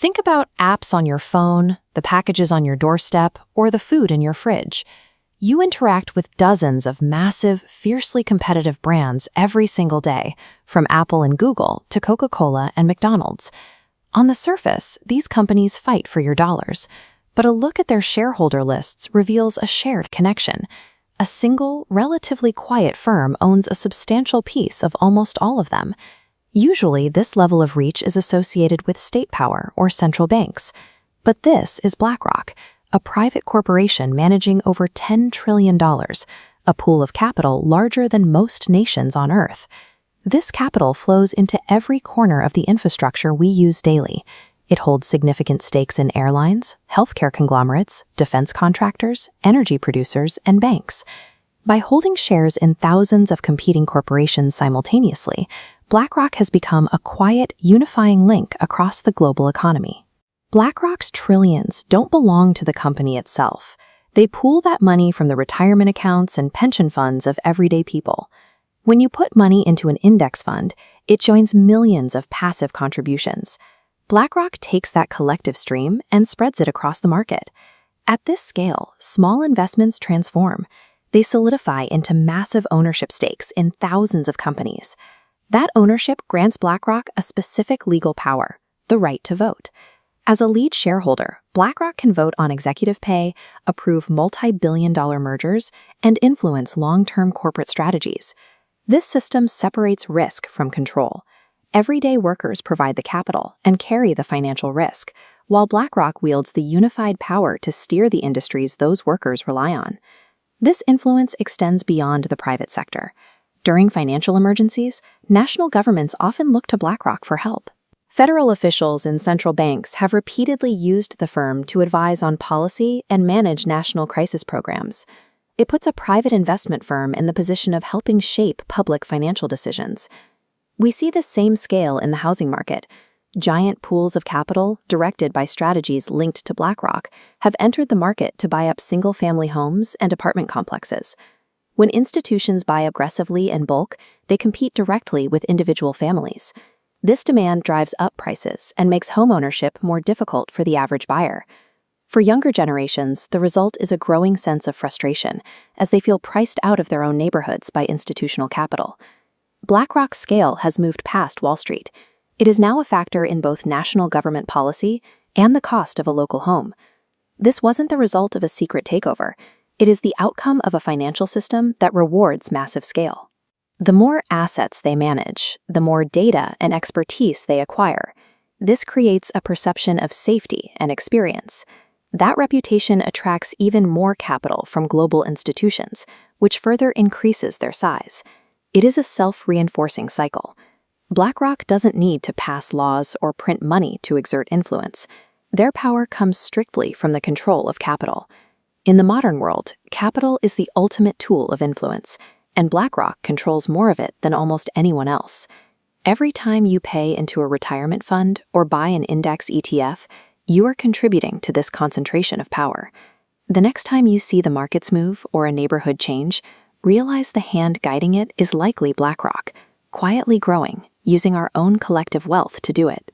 Think about apps on your phone, the packages on your doorstep, or the food in your fridge. You interact with dozens of massive, fiercely competitive brands every single day, from Apple and Google to Coca-Cola and McDonald's. On the surface, these companies fight for your dollars, but a look at their shareholder lists reveals a shared connection. A single, relatively quiet firm owns a substantial piece of almost all of them. Usually, this level of reach is associated with state power or central banks. But this is BlackRock, a private corporation managing over $10 trillion, a pool of capital larger than most nations on Earth. This capital flows into every corner of the infrastructure we use daily. It holds significant stakes in airlines, healthcare conglomerates, defense contractors, energy producers, and banks. By holding shares in thousands of competing corporations simultaneously, BlackRock has become a quiet, unifying link across the global economy. BlackRock's trillions don't belong to the company itself. They pool that money from the retirement accounts and pension funds of everyday people. When you put money into an index fund, it joins millions of passive contributions. BlackRock takes that collective stream and spreads it across the market. At this scale, small investments transform. They solidify into massive ownership stakes in thousands of companies. That ownership grants BlackRock a specific legal power, the right to vote. As a lead shareholder, BlackRock can vote on executive pay, approve multi-billion-dollar mergers, and influence long-term corporate strategies. This system separates risk from control. Everyday workers provide the capital and carry the financial risk, while BlackRock wields the unified power to steer the industries those workers rely on. This influence extends beyond the private sector. During financial emergencies, national governments often look to BlackRock for help. Federal officials and central banks have repeatedly used the firm to advise on policy and manage national crisis programs. It puts a private investment firm in the position of helping shape public financial decisions. We see the same scale in the housing market. Giant pools of capital, directed by strategies linked to BlackRock, have entered the market to buy up single-family homes and apartment complexes. When institutions buy aggressively in bulk, they compete directly with individual families. This demand drives up prices and makes homeownership more difficult for the average buyer. For younger generations, the result is a growing sense of frustration as they feel priced out of their own neighborhoods by institutional capital. BlackRock's scale has moved past Wall Street. It is now a factor in both national government policy and the cost of a local home. This wasn't the result of a secret takeover. It is the outcome of a financial system that rewards massive scale. The more assets they manage, the more data and expertise they acquire. This creates a perception of safety and experience. That reputation attracts even more capital from global institutions, which further increases their size. It is a self-reinforcing cycle. BlackRock doesn't need to pass laws or print money to exert influence. Their power comes strictly from the control of capital. In the modern world, capital is the ultimate tool of influence, and BlackRock controls more of it than almost anyone else. Every time you pay into a retirement fund or buy an index ETF, you are contributing to this concentration of power. The next time you see the markets move or a neighborhood change, realize the hand guiding it is likely BlackRock, quietly growing, using our own collective wealth to do it.